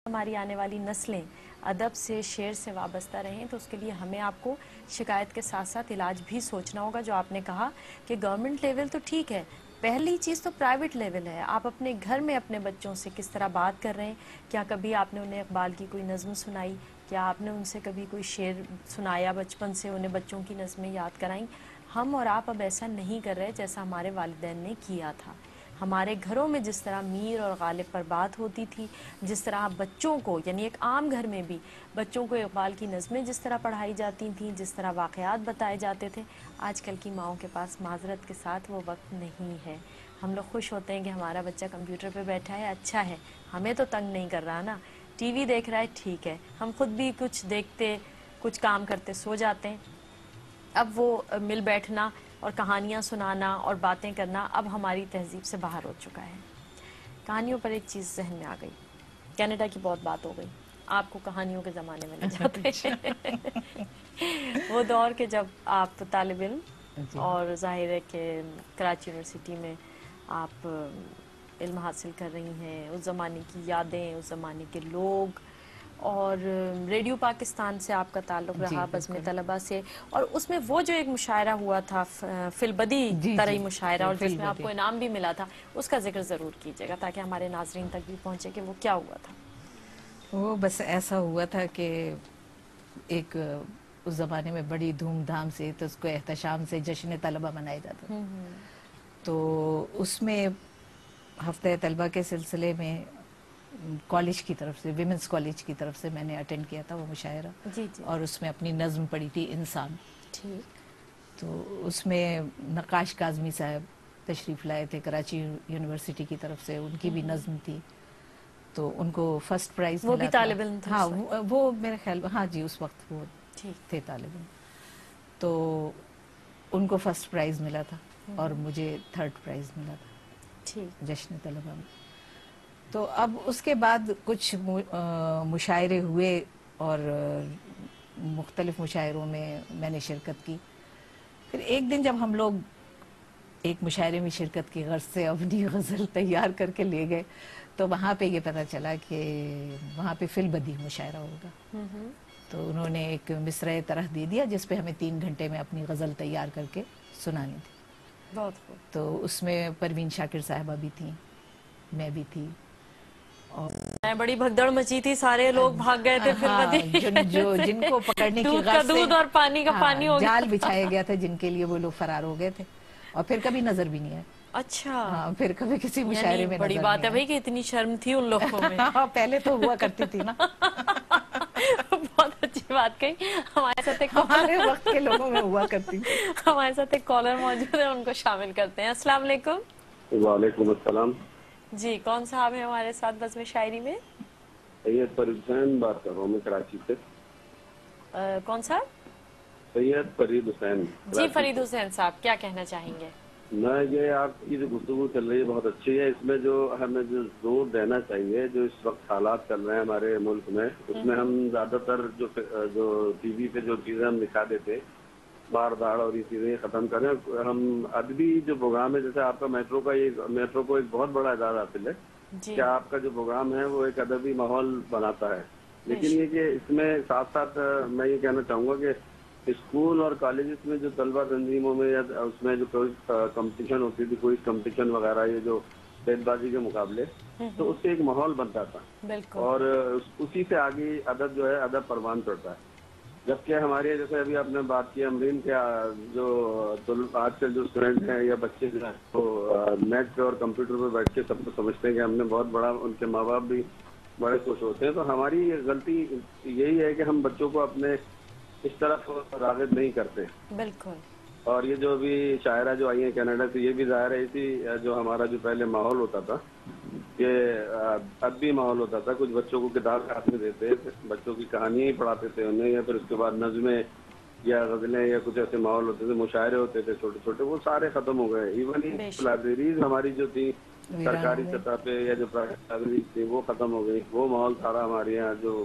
ہماری آنے والی نسلیں ادب سے شعر سے وابستہ رہیں تو اس کے لیے ہمیں آپ کو شکایت کے ساتھ ساتھ علاج بھی سوچنا ہوگا. جو آپ نے کہا کہ گورنمنٹ لیول تو ٹھیک ہے, پہلی چیز تو پرائیویٹ لیول ہے. آپ اپنے گھر میں اپنے بچوں سے کس طرح بات کر رہے ہیں؟ کیا کبھی آپ نے انہیں اقبال کی کوئی نظم سنائی؟ کیا آپ نے ان سے کبھی کوئی شعر سنایا بچپن سے, انہیں بچوں کی نظمیں یاد کرائیں؟ ہم اور آپ اب ایسا نہیں کر رہے جیسا ہمارے والدین نے کیا تھا. ہمارے گھروں میں جس طرح میر اور غالب پر بات ہوتی تھی, جس طرح بچوں کو, یعنی ایک عام گھر میں بھی بچوں کو اقبال کی نظمیں جس طرح پڑھائی جاتی تھیں, جس طرح واقعات بتائے جاتے تھے, آج کل کی ماؤں کے پاس معذرت کے ساتھ وہ وقت نہیں ہے. ہم لوگ خوش ہوتے ہیں کہ ہمارا بچہ کمپیوٹر پہ بیٹھا ہے, اچھا ہے, ہمیں تو تنگ نہیں کر رہا نا. ٹی وی دیکھ رہا ہے, ٹھیک ہے, ہم خود بھی کچھ دیکھتے کچھ کام کرتے سو جاتے ہیں. اب وہ مل بیٹھنا اور کہانیاں سنانا اور باتیں کرنا اب ہماری تہذیب سے باہر ہو چکا ہے. کہانیوں پر ایک چیز ذہن میں آ گئی, کینیڈا کی بہت بات ہو گئی, آپ کو کہانیوں کے زمانے میں لے جاتے ہیں. وہ دور کے جب آپ طالب علم جی اور ظاہر ہے کہ کراچی یونیورسٹی میں آپ علم حاصل کر رہی ہیں, اس زمانے کی یادیں, اس زمانے کے لوگ, اور ریڈیو پاکستان سے آپ کا تعلق جی رہا, بزم بالکل. طلبہ سے, اور اس میں وہ جو ایک مشاعرہ ہوا تھا فی البدی جی طرح جی مشاعرہ, اور فی جس میں آپ البدی کو انعام بھی ملا تھا, اس کا ذکر ضرور کیجیے گا تاکہ ہمارے ناظرین تک بھی پہنچے کہ وہ کیا ہوا تھا. وہ بس ایسا ہوا تھا کہ ایک اس زمانے میں بڑی دھوم دھام سے تو اس کو احتشام سے جشن طلبہ منایا جاتا تھا. تو اس میں ہفتہ طلبہ کے سلسلے میں کالج کی طرف سے, ویمنس کالج کی طرف سے میں نے اٹینڈ کیا تھا وہ مشاعرہ, جی جی اور اس میں اپنی نظم پڑھی تھی انسان. ٹھیک. تو اس میں نقاش کاظمی صاحب تشریف لائے تھے کراچی یونیورسٹی کی طرف سے, ان کی بھی نظم تھی. تو ان کو فرسٹ پرائز وہ بھی ملا تھا. طالب علم تھے ہاں اس وقت؟ وہ میرے خیال, ہاں جی اس وقت وہ ٹھیک. تھے طالب علم. تو ان کو فرسٹ پرائز ملا تھا اور مجھے تھرڈ پرائز ملا تھا ٹھیک. جشن طلبہ میں. تو اب اس کے بعد کچھ مشاعرے ہوئے اور مختلف مشاعروں میں نے شرکت کی. پھر ایک دن جب ہم لوگ ایک مشاعرے میں شرکت کی غرض سے اپنی غزل تیار کر کے لے گئے, تو وہاں پہ یہ پتہ چلا کہ وہاں پہ فی البدی مشاعرہ ہوگا. تو انہوں نے ایک مصرعِ طرح دے دیا جس پہ ہمیں 3 گھنٹے میں اپنی غزل تیار کر کے سنانی تھی. بہت خوب. تو اس میں پروین شاکر صاحبہ بھی تھیں, میں بھی تھی, اور بڑی بھگدڑ مچی تھی, سارے لوگ بھاگ گئے تھے فی ہاں البدی جن کو پکڑنے کی دودھ کا غرض سے, دودھ اور پانی کا ہاں پانی ہو گیا جال تھا. بچھایا گیا تھا جن کے لیے, وہ لوگ فرار ہو گئے تھے اور پھر کبھی نظر بھی نہیں آئے. اچھا, ہاں پھر کبھی کسی یعنی مشاعرے میں بڑی نظر بات نہیں ہے آئے. بھائی کہ اتنی شرم تھی ان لوگوں میں. پہلے تو ہوا کرتی تھی نا. بہت اچھی بات کہی. ہمارے ساتھ ایک ہمارے وقت کے لوگوں میں ہوا کرتی تھی. ہمارے ساتھ ایک کالر موجود ہے, ان کو شامل کرتے ہیں. السلام علیکم. وعلیکم السلام. جی, کون صاحب ہیں ہمارے ساتھ بزم شاعری میں؟ سید فرید حسین بات کر رہا ہوں میں کراچی سے. کون صاحب؟ سید فرید حسین جی کراچی فرید سے. حسین صاحب, کیا کہنا چاہیں گے؟ میں یہ آپ کی جو گفتگو چل رہی ہے بہت اچھی ہے. اس میں جو ہمیں جو زور دینا چاہیے, جو اس وقت حالات چل رہے ہیں ہمارے ملک میں, اس میں ہم زیادہ تر جو ٹی وی پہ جو چیزیں ہم دکھا دیتے مار داڑ اور یہ چیزیں ختم کریں. ہم ادبی جو پروگرام ہے, جیسے آپ کا میٹرو کو ایک بہت بڑا اعزاز حاصل ہے جی کہ آپ کا جو پروگرام ہے وہ ایک ادبی ماحول بناتا ہے. بے لیکن یہ شک. کہ اس میں ساتھ ساتھ میں یہ کہنا چاہوں گا کہ اسکول اور کالجز میں جو طلبہ تنظیموں میں یا اس میں جو کوئی کمپٹیشن ہوتی تھی, کوئی کمپٹیشن وغیرہ, یہ جو بیت بازی کے مقابلے, تو اس سے ایک ماحول بنتا تھا بالکل. اور اسی سے آگے ادب جو ہے ادب پروان چڑھتا ہے. جبکہ ہمارے جیسے ابھی آپ نے بات کی امرین کے, جو آج کل جو اسٹوڈنٹ ہیں یا بچے جو ہیں وہ نیٹ پہ اور کمپیوٹر پہ بیٹھ کے سب کو سمجھتے ہیں کہ ہم نے بہت بڑا, ان کے ماں باپ بھی بڑے خوش ہوتے ہیں. تو ہماری غلطی یہی ہے کہ ہم بچوں کو اپنے اس طرف راغب نہیں کرتے. بالکل. اور یہ جو بھی شاعرہ جو آئی ہیں کینیڈا سے, یہ بھی ظاہر ہے اسی جو ہمارا جو پہلے ماحول ہوتا تھا, یہ ادبی ماحول ہوتا تھا. کچھ بچوں کو کتاب ہاتھ میں دیتے, بچوں کی کہانیاں ہی پڑھاتے تھے انہیں, یا پھر اس کے بعد نظمیں یا غزلیں یا کچھ ایسے ماحول ہوتے تھے, مشاعرے ہوتے تھے چھوٹے چھوٹے, وہ سارے ختم ہو گئے. ایون بے شک. لائبریریز ہماری جو تھی ویران سرکاری ہو گئے. سطح پہ یا جو پرائیویٹ لائبریریز تھی وہ ختم ہو گئی. وہ ماحول سارا ہمارے یہاں جو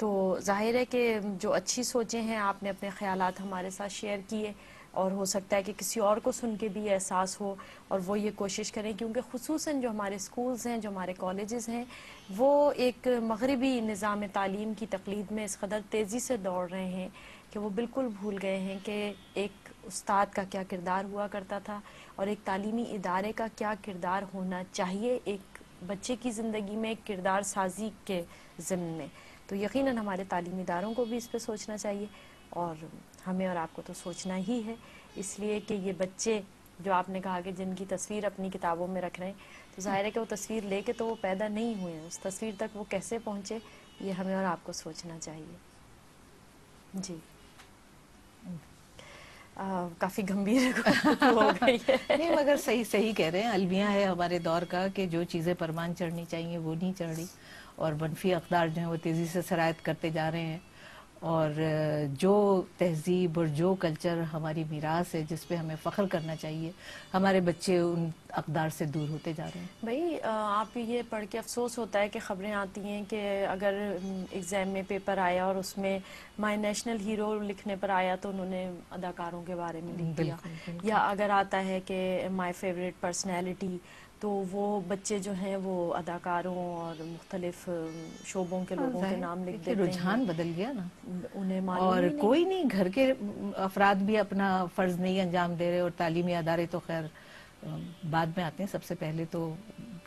تو ظاہر ہے کہ جو اچھی سوچیں ہیں آپ نے اپنے خیالات ہمارے ساتھ شیئر کیے، اور ہو سکتا ہے کہ کسی اور کو سن کے بھی احساس ہو اور وہ یہ کوشش کریں، کیونکہ خصوصاً جو ہمارے سکولز ہیں، جو ہمارے کالجز ہیں، وہ ایک مغربی نظام تعلیم کی تقلید میں اس قدر تیزی سے دوڑ رہے ہیں کہ وہ بالکل بھول گئے ہیں کہ ایک استاد کا کیا کردار ہوا کرتا تھا اور ایک تعلیمی ادارے کا کیا کردار ہونا چاہیے ایک بچے کی زندگی میں ایک کردار سازی کے ضمن میں۔ تو یقیناً ہمارے تعلیمی اداروں کو بھی اس پہ سوچنا چاہیے، اور ہمیں اور آپ کو تو سوچنا ہی ہے، اس لیے کہ یہ بچے جو آپ نے کہا کہ جن کی تصویر اپنی کتابوں میں رکھ رہے ہیں، تو ظاہر ہے کہ وہ تصویر لے کے تو وہ پیدا نہیں ہوئے ہیں، اس تصویر تک وہ کیسے پہنچے، یہ ہمیں اور آپ کو سوچنا چاہیے۔ جی کافی گمبھیر ہو گئی ہے۔ نہیں مگر صحیح کہہ رہے ہیں، المیہ ہے ہمارے دور کا کہ جو چیزیں پروان چڑھنی چاہیے وہ نہیں چڑھ رہی، اور منفی اقدار جو ہیں وہ تیزی سے سرایت کرتے جا رہے ہیں، اور جو تہذیب اور جو کلچر ہماری میراث ہے جس پہ ہمیں فخر کرنا چاہیے، ہمارے بچے ان اقدار سے دور ہوتے جا رہے ہیں۔ بھائی آپ یہ پڑھ کے افسوس ہوتا ہے کہ خبریں آتی ہیں کہ اگر ایگزام میں پیپر آیا اور اس میں مائی نیشنل ہیرو لکھنے پر آیا تو انہوں نے اداکاروں کے بارے میں لکھ دیا، یا اگر آتا ہے کہ مائی فیوریٹ پرسنالٹی تو وہ بچے جو ہیں وہ اداکاروں اور مختلف شعبوں کے لوگوں کے نام لکھ دیتے ہیں۔ رجحان بدل گیا نا، انہیں معلوم اور ہی نہیں۔ کوئی نہیں، گھر کے افراد بھی اپنا فرض نہیں انجام دے رہے، اور تعلیمی ادارے تو خیر بعد میں آتے ہیں، سب سے پہلے تو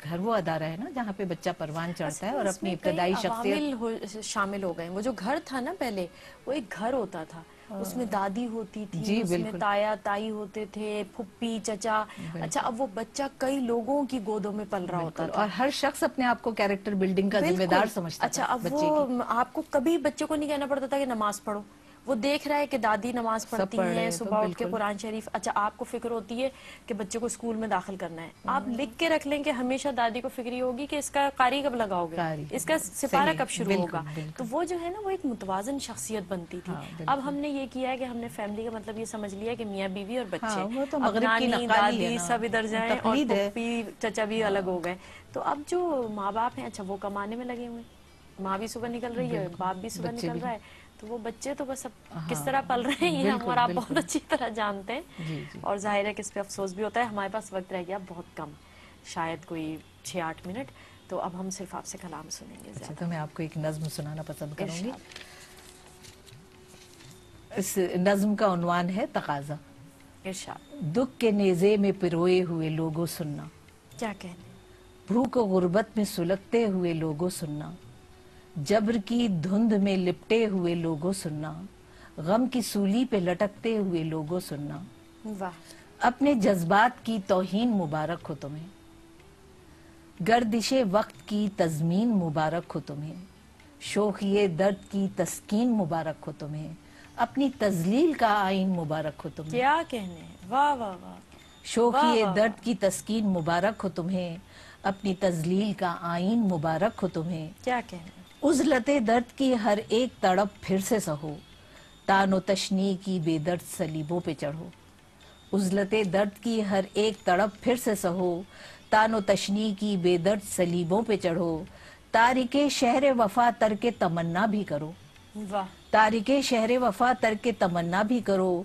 گھر وہ ادارہ ہے نا جہاں پہ بچہ پروان چڑھتا ہے اور اس اپنی میں کئی ابتدائی شخصیت۔ عوامل شامل ہو گئے، وہ جو گھر تھا نا پہلے، وہ ایک گھر ہوتا تھا، اس میں دادی ہوتی تھی، اس میں تایا تائی ہوتے تھے، پھپھی چچا، اچھا اب وہ بچہ کئی لوگوں کی گودوں میں پل رہا ہوتا تھا، اور ہر شخص اپنے آپ کو کیریکٹر بلڈنگ کا ذمہ دار سمجھتا اچھا تھا اب بچے وہ کی۔ آپ کو کبھی بچے کو نہیں کہنا پڑتا تھا کہ نماز پڑھو، وہ دیکھ رہا ہے کہ دادی نماز پڑھتی ہیں، صبح اٹھ کے قرآن شریف، اچھا آپ کو فکر ہوتی ہے کہ بچے کو اسکول میں داخل کرنا ہے، آپ لکھ کے رکھ لیں کہ ہمیشہ دادی کو فکری ہوگی کہ اس کا قاری کب لگاؤ گے، اس کا سپارہ کب شروع ہوگا، تو وہ جو ہے نا وہ ایک متوازن شخصیت بنتی تھی۔ اب ہم نے یہ کیا ہے کہ ہم نے فیملی کا مطلب یہ سمجھ لیا کہ میاں بیوی اور بچے، اب نانی دادی سب ادھر جائیں اور پھپھی چچا بھی الگ ہو گئے، تو اب جو ماں باپ ہیں اچھا وہ کمانے میں لگے ہوئے، ماں بھی صبح نکل رہی ہے، باپ بھی صبح نکل رہا ہے، تو وہ بچے تو بس اب کس طرح پل رہے ہیں یہ ہم اور آپ بہت اچھی طرح جانتے ہیں، اور ظاہر ہے کہ اس پہ افسوس بھی ہوتا ہے۔ ہمارے پاس وقت رہ گیا بہت کم، شاید کوئی 6-8 منٹ، تو اب ہم صرف آپ سے کلام سنیں گے اچھا زیادہ۔ تو میں آپ کو ایک نظم سنانا پسند کروں گی۔ ارشاد۔ اس نظم کا عنوان ہے تقاضا۔ ارشاد۔ دکھ کے نیزے میں پروئے ہوئے لوگوں سننا، کیا کہنے؟ بھوک و غربت میں سلگتے ہوئے لوگوں سننا، جبر کی دھند میں لپٹے ہوئے لوگوں سننا، غم کی سولی پہ لٹکتے ہوئے لوگوں سننا، واہ۔ اپنے جذبات کی توہین مبارک ہو تمہیں، گردش وقت کی تزمین مبارک ہو تمہیں، شوخی درد کی تسکین مبارک ہو تمہیں، اپنی تذلیل کا آئین مبارک ہو تمہیں، کیا کہنے؟ واہ واہ واہ۔ شوخی درد کی تسکین مبارک ہو تمہیں، اپنی تذلیل کا آئین مبارک ہو تمہیں، کیا کہنے؟ عزلت درد کی ہر ایک تڑپ پھر سے سہو، تان و تشنی کی بے درد صلیبوں پہ چڑھو، عزلت درد کی ہر ایک تڑپ پھر سے سہو، تان و تشنی کی بے درد صلیبوں پہ چڑھو، تارک شہر وفا ترک تمنا بھی کرو، واہ۔ تارک شہر وفا ترک تمنا بھی کرو،